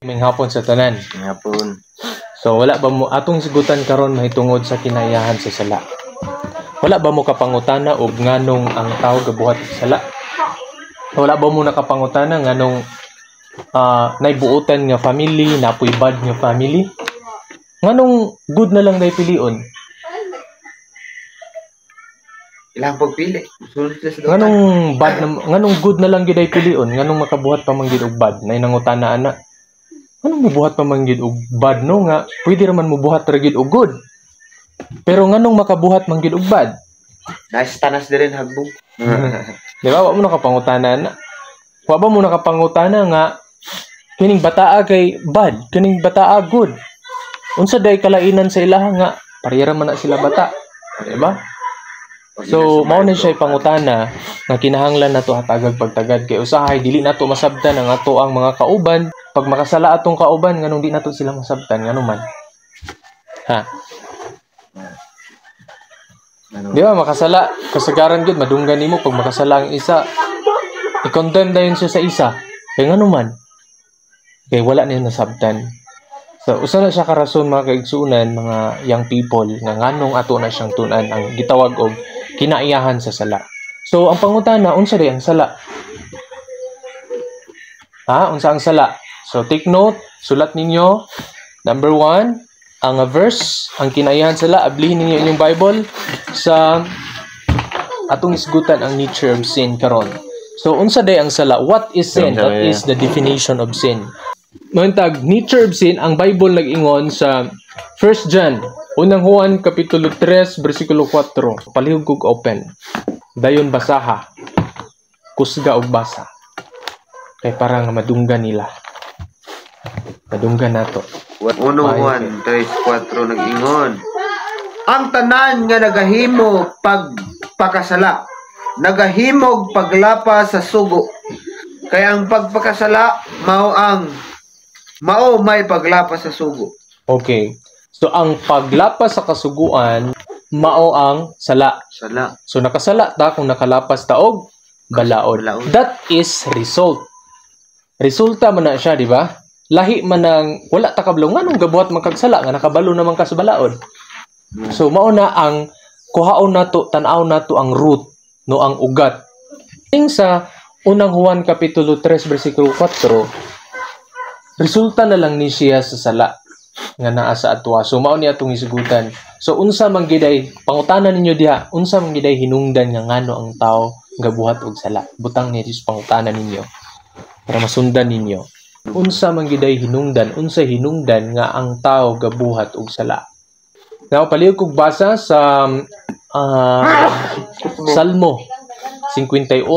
May hapon sa tanan. Hapon. So wala ba mo atong sigutan karon mahitungod sa kinaiyahan sa sala? Wala ba mo kapangutana og nganong ang tao gabuhat og sala? Wala ba mo nakapangutana nganong naibuotan nga family, napoy bad nga family? Nganong good na lang day pilion? Ilang pagpili. Nganong good na lang gyud ay pilion? Nganong makabuhat pa man gyud og bad? Nay nangutana ana. Nganong mobuhat pa man gyud og bad no nga pwede ra man mobuhat ra gyud og good. Pero nganong makabuhat man gyud og bad? Nice tanas din hagbong. Di ba? Wa mo nakapangutana na. Wa ba mo nakapangutana nga kining bataa kay bad, kining bataa good. Unsa day kalainan sa ilaha nga parehara man na sila bata. Di ba? So, mao na siya pangutana nga kinahanglan nato hatagag pagtagad kay usahay dili nato masabtan ang ato ang mga kauban pag makasala atong kauban nganong di nato sila masabtan ngano man. Ha. Di ba makasala kasagaran gyud madunggan nimo pag makasala ang isa i-condemn dayon siya sa isa. Kay ngano man. Kay wala niya nasabtan. So, usa na siya karason mga kaigsuunan, mga young people, nga nganong ato na siyang tunan ang gitawag og kinaiyahan sa sala. So, ang pangutana, unsa day ang sala? Ha? Unsa ang sala? So, take note, sulat ninyo. Number 1, ang verse, ang kinaiyahan sa sala, ablihin ninyo inyong Bible sa atong isgutan ang nature of sin karon. So, unsa day ang sala? What is sin? What is the definition of sin? Mantag, nature of sin, ang Bible nag-ingon sa 1 John, unang Juan, kapitulo 3, versikulo 4. Palihog kog open. Dayon basaha. Kusga og basa. Kay para nga madunggan nila. Madunggan nato. Unang Juan, 3:4 nag-ingon. Ang tanan nga nagahimo pagpakasala, nagahimog paglapa sa sugo. Kaya ang pagpakasala mao may paglapas sa sugo. Okay. So, ang paglapas sa kasuguan, mao ang sala. Sala. So, nakasala ta kung nakalapas ta og balaod. That is result. Resulta man na siya, di ba? Lahi man ng wala ta kabalo nganong gabuhat man kag sala nga nakabalo naman ka sa balaod. So, mao na ang kuhaon nato, tan-aw nato ang root, no ang ugat. Ing sa unang Juan kapitulo 3 bersikulo 4, resulta na lang ni siya sa sala nga naa sa atwa. So mao ni atong isigutan. So unsa man giday pangutanan ninyo diha, unsa man giday hinungdan nga ngano ang tao gabuhat og sala. Butang ni Dios pangutanan ninyo para masundan ninyo. Unsa man giday hinungdan, unsa hinungdan nga ang tao gabuhat og sala. Now palihog kog basa sa Salmo 51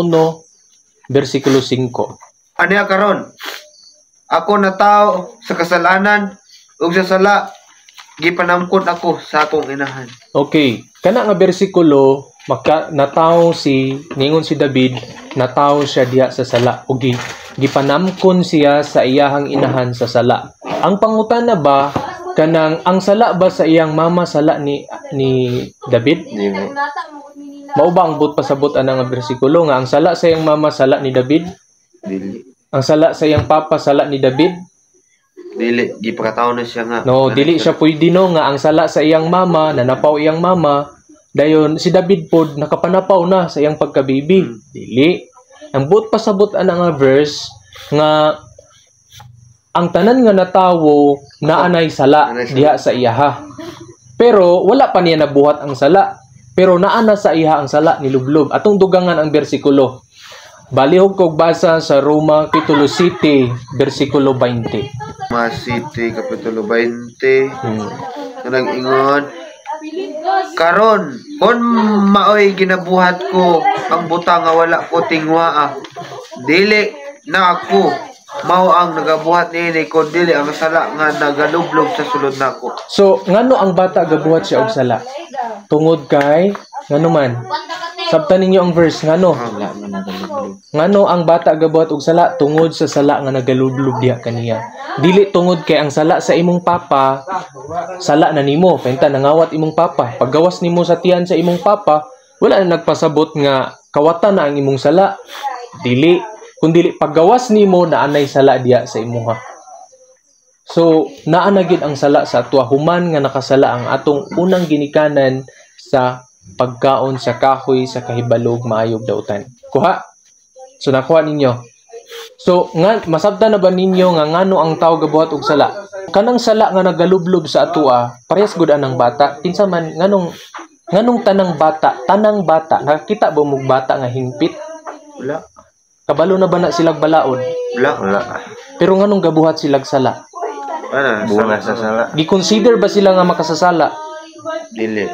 bersikulo 5. Aniya karon? Ako na tao sa kasalanan ug sa sala gipanamkod ako sa akong inahan. Okay, kana nga bersikulo natawo ningon si David, natawo siya diha sa sala ug gipanamkon siya sa iyahang inahan sa sala. Ang pangutana ba kanang ang sala ba sa iyang mama sala ni David? Mao ba ang pasabot ana nga bersikulo nga ang sala sa iyang mama sala ni David? Dili. Ang sala sa iyang papa sala ni David? Dili, gipakataw na siya nga. No, dili siya pwede no nga ang sala sa iyang mama, nanapaw iyang mama, dayon si David pod nakapanapaw na sa iyang pagkabibi. Dili. Ang pasabot ana nga verse nga ang tanan nga natawo naanay sala diha sa iyaha. Pero wala pa niya nabuhat ang sala. Pero naana sa iha ang sala ni lublob. Atong dugangan ang bersikulo. Balihog kog basa sa Roma kapitulo 7 bersikulo 20. Roma 7 kapitulo 20. Nag-ingon, karon kon maoy ginabuhat ko ang butang nga wala ko tingwaa, dili na ako mao ang nagabuhat niini kon dili ang sala nga nagalublob sa sulod nako. So ngano ang bata gabuhat siya og sala? Tungod kay ngano man? Sabtan ninyo ang verse ngano? Ngano ang bata gabuhat og sala tungod sa sala nga nagalublob diha kaniya. Dili tungod kay ang sala sa imong papa sala na nimo, penta nangawat imong papa. Paggawas nimo sa tiyan sa imong papa, wala na nagpasabot nga kawatan na ang imong sala. Dili, kundili paggawas nimo na anay sala diha sa imuha. So naa na gid ang sala sa ato human nga nakasala ang atong unang ginikanan sa pagkaon sa kahoy sa kahibalog maayog dautan. Kuha. So nakuha ninyo. So nga masabtan na ba ninyo nga ngano ang tao gabuhat og sala? Kanang sala nga nagalublob sa atoa, parehas gud anang bata. Kinsa man nganong tanang bata, nakita ba mong bata nga hingpit? Wala. Kabalo na ba na silag balaod? Wala. Pero nganong gabuhat silag sala? Ano? Bunga sa sala. Gi-consider ba sila nga makasasala? Dili.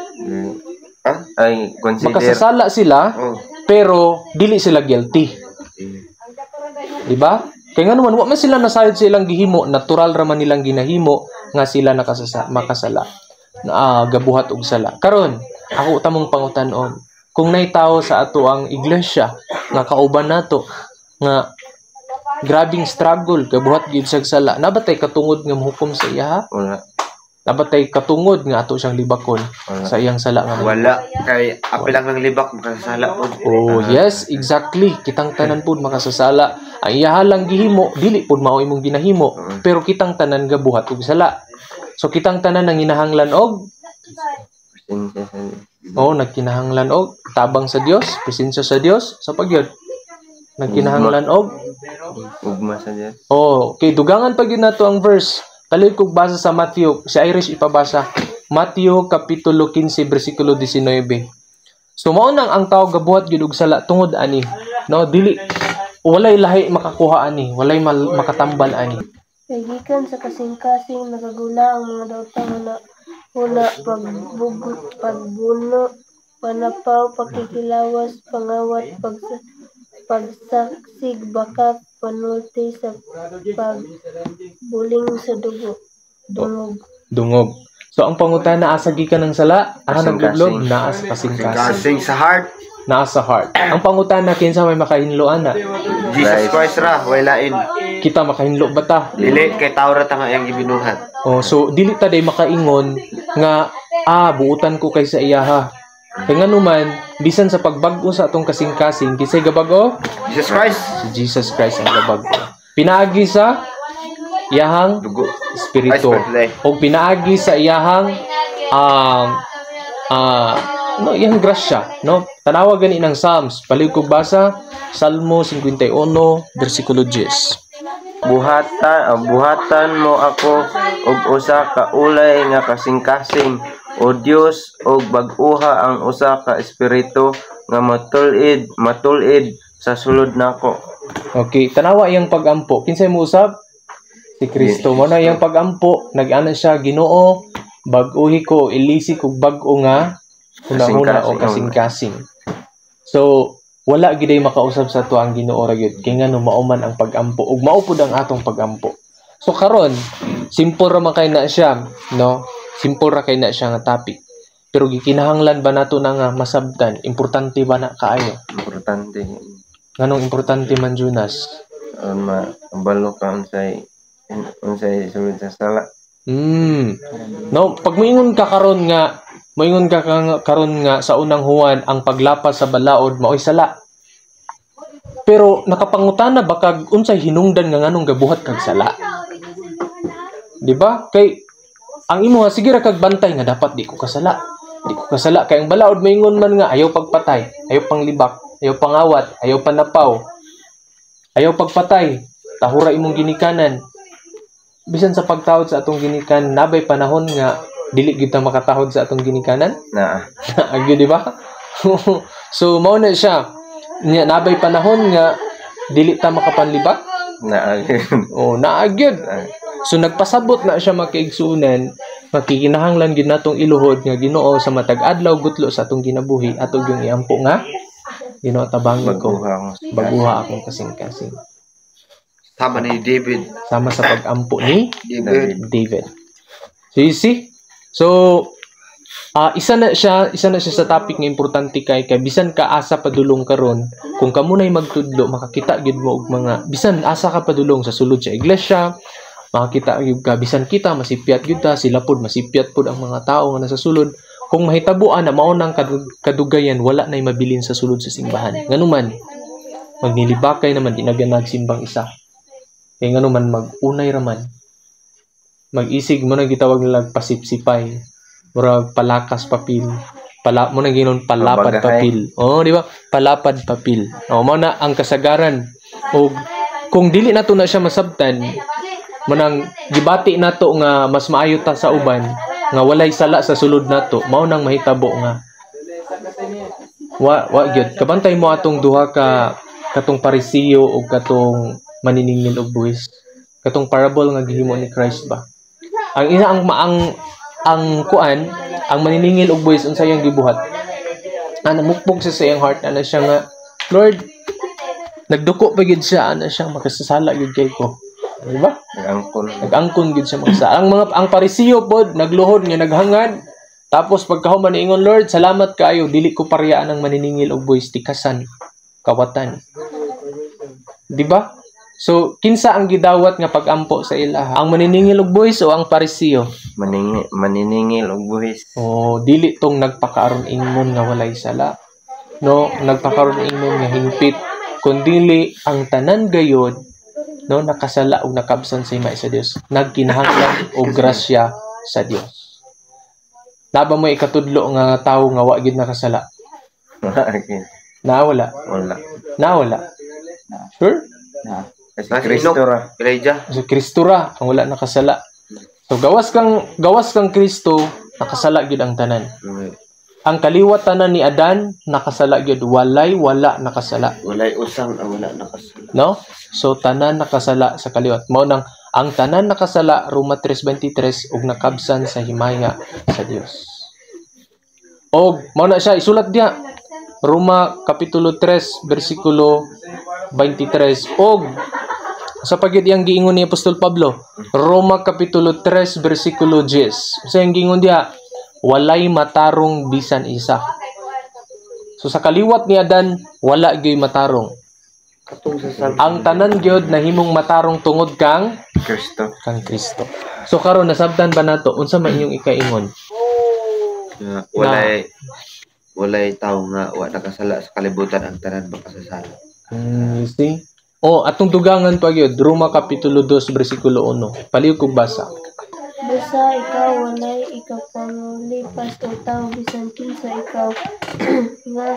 Ay, consider. Makasasala sila, Oh. pero dili sila guilty. Di ba? Kaya nga naman, wa man sila nasayod sa ilang gihimo, natural raman nilang ginahimo nga sila makasala. Gabuhat og sala. Karon, ako tamong pangutanon. Kung nay tao sa ato ang iglesia nga kauban nato nga grabing struggle gabuhat gyud sa sala, nabatay katungod nga muhukom sa iya ha? Wala. Nabatay katungod nga ato siyang libakon sa iyang sala nga. Wala. Kay apilang ng libak makasala po. Oh, yes, exactly. Kitang tanan pud makasasala. Ang iyahalang gihimo, dili pud mao imong ginahimo, pero kitang tanan gabuhat og sala. So kitang tanan nang hinahanglan og nagkinahanglan og tabang sa Dios, presensya sa Dios, sa pagyod. Nagkinahanglan og Ugma sa Diyos. okay, dugangan pa gyud nato ang verse. Kaloy kog basa sa Matthew, si Irish ipabasa. Matthew kapitulo 15 bersikulo 19. So mao nang ang tao gabuhat gyud og sala tungod ani. No, dili walay lahi makakuha ani, walay makatambal ani. Kay gikan sa kasing-kasing nagagula ang mga daotang na una pagbugot, pagbuno, panapaw, pakikilawas, pangawat, pagsaksig, bakak, panulti sa pagbuling sa Dungog. So ang pangutana asa gikan ng sala, naglublob naa sa kasing-kasing. Kasing sa heart. Naa sa heart. Ang pangutana kinsa may makahinloan na? Jesus Christ ra, walain. Kita makahinlo ba ta? Dili kay tao ra ta nga iyang gibinuhat. So dili ta day makaingon nga buutan ko kay sa iya ha. Kaya nga naman, bisan sa pagbag-o sa atong kasing-kasing, kisay gabago? Jesus Christ. Si Jesus Christ ang gabago. Pinaagi sa iyahang Dugo. espiritu. Ay, O pinaagi sa iyahang iyang grasya, no? Tanawa gani ng Psalms, palig ko basa Salmo 51 bersikulo 10. Buhatan mo ako og usa ka ulay nga kasing-kasing, o Dios, og bag-uha ang usa ka espiritu nga matulid sa sulod nako. Okay, tanawa iyang pagampo. Kinsay mo usab? Si Kristo. Mo na iyang pagampo, nag-ana siya, Ginoo, bag-uhi ko, ilisi ko bag-o nga hunahuna o kasing-kasing. So, wala giday makausab sa to ang Ginoo ra gyud kay ngano mauman ang pagampo ug maupod ang atong pagampo. So karon simple ra man kay na siya, no? Simple ra kay na siya nga topic. Pero gikinahanglan ba nato na nga masabtan? Importante ba na kaayo? Importante. Nganong importante man Jonas? Mabalo ka unsay sulod sa sala. No, pag moingon ka karon nga sa unang Juan ang paglapas sa balaod maoy sala. Pero nakapangutana ba kag unsay hinungdan nga nganong gabuhat kag sala? Di ba? Kay ang imo sige ra kag bantay nga dapat di ko kasala. Di ko kasala kay ang balaod moingon man nga ayaw pagpatay, ayaw panglibak, ayaw pangawat, ayaw panapaw, ayaw pagpatay, tahura imong ginikanan. Bisan sa pagtawad sa atong ginikanan, nabay panahon nga dili gyud ta makatahod sa atong ginikanan. Agyo di ba? So mao na siya. Nabay panahon nga dili ta makapanlibak. Naagyod. So nagpasabot na siya makiigsunan, makikinahanglan gyud natong iluhod nga Ginoo sa matag adlaw gutlo sa atong ginabuhi ato yung iampo nga Ginoo tabangon ko. Baguha akong kasing-kasing. Sama ni David. Sama sa pag-ampo ni David. So you see? So isa na siya sa topic nga importante kay bisan ka asa padulong karon kung kamo nay magtudlo makakita gyud mo og mga bisan asa ka padulong sa sulod sa iglesia makakita gyud ka bisan kita masipyat gyud ta sila pod masipyat pod ang mga tawo nga nasa sulod kung mahitabuan na mao nang kadugayan wala nay mabilin sa sulod sa simbahan nganuman magnilibakay naman di na nagsimbang isa kay nganuman magunay raman mag-isig mo na gitawag nila pasipsipay. Murag palakas papil. Mo na ginon palapad papil. Oh, di ba? Palapad papil. Oh, mao na ang kasagaran. O kung dili nato na siya masabtan, manang gibati nato nga mas maayo ta sa uban nga walay sala sa sulod nato, mao nang mahitabo nga wa gyud kabantay mo atong duha ka katong parisiyo o katong maniningil og buhis, katong parable nga gihimo ni Christ ba. Ang ina ang kuan, ang maniningil og buhis unsay yang gibuhat, mukpog sa iyang heart ana siya nga, Lord, nagduko pa gid siya ana siya makasasala gid kay ko, di ba? Nag-angkon gid siya makasasala. Ang parisiyo pod nagluhod nga naghangad, tapos pagkahuman niingon, Lord, salamat kaayo, dili ko pariyaan ang maniningil og buhis, tikasan kawatan, di ba? So kinsa ang gidawat nga pagampo sa ilaha, ang maniningil og buhis o ang parisiyo? Maniningil og buhis. Oh, dili tong nagpakaaron ingon nga walay sala, no, nagpakaron ingon nga hingpit, kundili ang tanan gayod, no, nakasala og nakabsan sa himay sa Dios, nagkinahanglan og grasya sa Dios. Naba mo ikatudlo nga tawo nga wa gid nakasala? Nawala. Sure? Kasi Kristo ra. So Kristo ra ang wala nakasala. So gawas kang Kristo, nakasala gid ang tanan. Ang kaliwat tanan ni Adan nakasala gyud, wala nakasala. Walay usang wala nakasala. No? So tanan nakasala sa kaliwat. Mao nang ang tanan nakasala, Roma 3:23, ug nakabsan sa himaya sa Dios. Og mao na siya isulat diha. Roma kapitulo 3 bersikulo 23. Og sa pagid yang giingon ni Apostol Pablo, Roma kapitulo 3 bersikulo 10. Sa yang giingon diha, walay matarong bisan isa. So sa kaliwat ni Adan, wala gyud matarong. Ang tanan gyud nahimong matarong tungod kang Kristo. So karon nasabtan ba nato unsa man inyong ikaingon? Walay tao nga wa nakasala sa kalibutan, ang tanan makasasala. You see? Oh, atong dugangan pa gyud, Roma kapitulo 2 bersikulo 1. Palihog kog basa. Basta ikaw walay ikapanglipas o tao bisan kinsa ikaw nga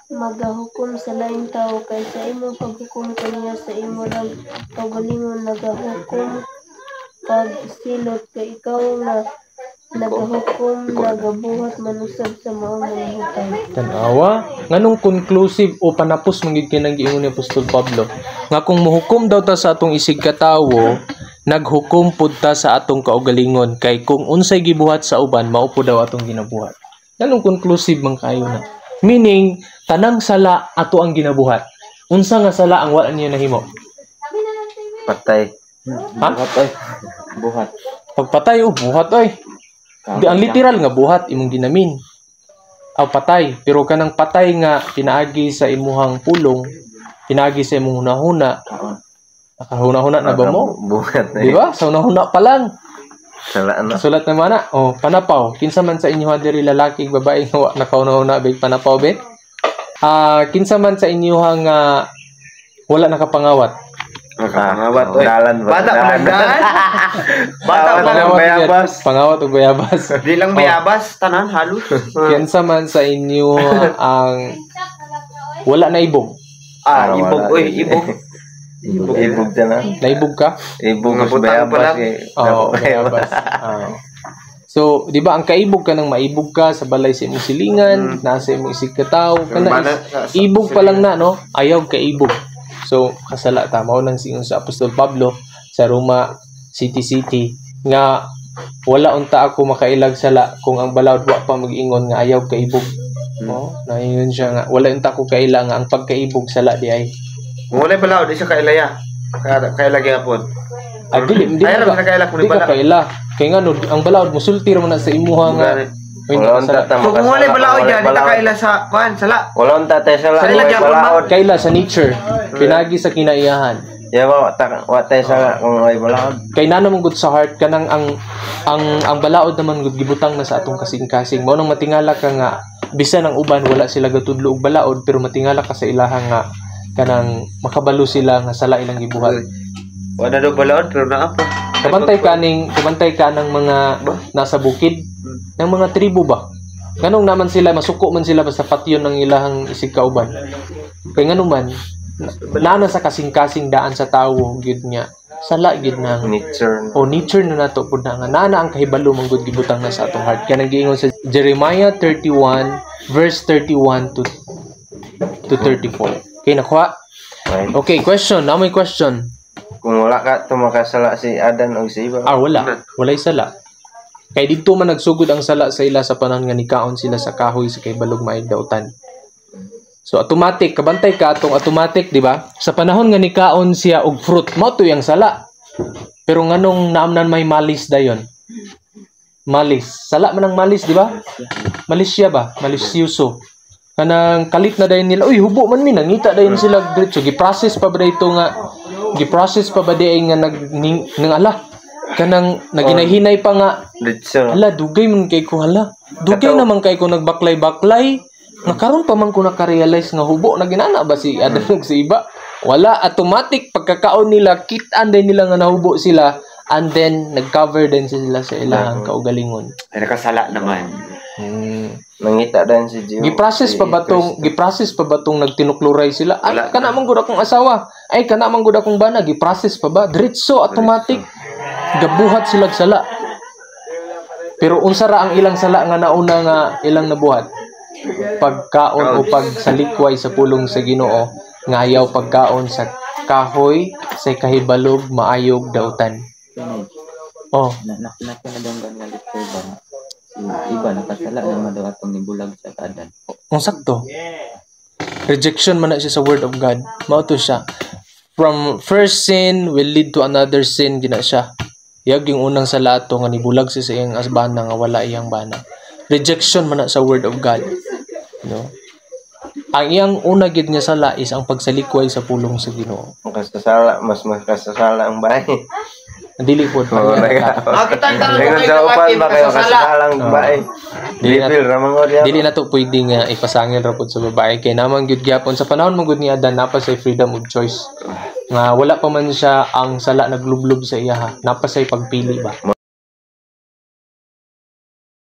magahukom sa laing tao, kay sa imo paghukom kaniya sa imo lang kaugalingon nagahukom kag silot, kay ikaw nga nagahukom nagabuhat manusab sa maong mga hutay. Tanawa, nganong conclusive o panapos mangid kinang giingon ni Apostol Pablo nga kung muhukom daw ta sa atong isig katawo, naghukom pud ta sa atong kaugalingon, kay kung unsay gibuhat sa uban mao pud daw atong ginabuhat. Nganong conclusive man kayo na? Meaning tanang sala ato ang ginabuhat. Unsa nga sala ang wala niya nahimo? Patay. Ha? Patay. Buhat. Pagpatay o buhat oy. Di ang literal nga buhat imong ginamin. Aw patay, pero kanang patay nga pinaagi sa imuhang pulong, pinaagi sa imong hunahuna. Nakahuna-huna na ba mo? Buhat na. Di ba? Sa hunahuna pa lang. Sala na. Sulat na mana. Oh, panapaw. Kinsa man sa inyo diri lalaki babae nga nakahuna-huna big panapaw bet? Kinsa man sa inyo nga wala nakapangawat. Nakapangawat oy. Bata pa nagdaan. Bata pa lang bayabas. Pangawat o bayabas. Di lang bayabas, tanan halos. Kinsa man sa inyo ang wala na ibog. Ibog oy, ibog. Ibog na. Naibog ka? Ibog Mga mas butang pa lang. Oo, bayabas. So, di ba ang kaibog ka nang maibog ka sa balay sa imong silingan, nasa imong isig kataw, kana ibog pa lang na, no? Ayaw kaibog. So, kasala ta mao nang singon sa Apostol Pablo sa Roma City nga wala unta ako makailag sala kung ang balawd wa pa mag-ingon nga ayaw kaibog. No? Naingon siya nga wala unta ako kaila nga ang pagkaibog sala di ay. Wala balawd di siya kailaya. Kaila gyapon. Hindi ka kaila. Kaya nga no, ang balawd musulti ra man sa imuha nga. Wala unta ta kung wala balawd diyan, di ta kaila sa kuan sala. Wala unta ta sala. Kaila sa nature, pinagi sa kinaiyahan. Yawa wa ta sala kung ay balawd. Kay nana mong gud sa heart kanang ang balaod naman gud gibutang na sa atong kasing-kasing. Mao nang matingala ka nga bisan ang uban wala sila gatudlo og balaod, pero matingala ka sa ilaha nga kanang makabalo sila nga sala ilang gibuhat. Wala daw balawd pero naa pa. kabantay ka ng mga nasa bukid, ng mga tribo ba? Ganong naman sila, masuko man sila basta patyon ng ilahang isig kauban. Kaya nga naman, nana sa kasing-kasing daan sa tao, gid niya, sala gid na. Nature. O nature na nato po na nga, nana ang kahibalo mong gud gibutang na sa atong heart. Kaya nag-iingon sa Jeremiah 31, verse 31 to 34. Okay, nakuha? Okay, question. Now may question. Kung wala ka, tumakasala si Adan o si Iba. Wala. Walay sala. Kay dito man nagsugod ang sala sa ila sa panahon nga nikaon sila sa kahoy sa kay balog maayong dautan. So automatic kabantay ka atong automatic, di ba? Sa panahon nga nikaon siya og fruit, mao to yang sala. Pero nganong naamnan may malis dayon? Malis. Sala man ang malis, di ba? Malis siya ba? Malisyoso. Kanang kalit na dayon nila. Uy, hubo man mi nangita dayon sila diretso. Gi-process pa ba dito nga? Gi-process pa ba diay nga nang ala? Kanang naginahinay pa nga. Nature. Hala, dugay man kay ko, hala. Dugay naman kay ko nagbaklay-baklay. Nga karon pa man ko nakarealize nga hubo na ginana ba si Adan ug si Iba. Wala, automatic pagkakaon nila, kitaan din nila nga nahubo sila, and then nag-cover din sila sa ilang kaugalingon. Ay, nakasala naman. Nangita din si Gio. Giprocess pa ba tong nagtinukluray sila? Ay, Wala kana man gud akong asawa. Ay, kana man gud akong bana, giprocess pa ba? Diretso automatic. Gabuhat sila sala. Pero unsa ra ang ilang sala nga nauna nga ilang nabuhat? Pagkaon o pagsalikway sa pulong sa Ginoo, nga ayaw pagkaon sa kahoy sa kahibalog maayog dautan. Oh, Nakita na daw nga dito ba? Si Iba nakasala naman daw atong nibulag sa Adan. kung sakto. Rejection man na siya sa word of God. Mao to siya. From first sin will lead to another sin gina siya. Yag yung unang sala ato nga nibulag siya sa iyang asbana nga wala iyang bana. Rejection man na sa word of God. No? Ang iyang una gid nga sala is ang pagsalikway sa pulong sa Ginoo. Makasasala, mas makasasala ang bahay. Dili po. Kita Dengan sa upan ba kayo kasasala ang bahay? Dipil ramang orya. Dili na to pwede nga ipasangil ra pud sa babae kay naman gyud gyapon sa panahon mo gud ni Adan napa say freedom of choice. Nga wala pa man siya ang sala naglublob sa iya ha. Napa say pagpili ba.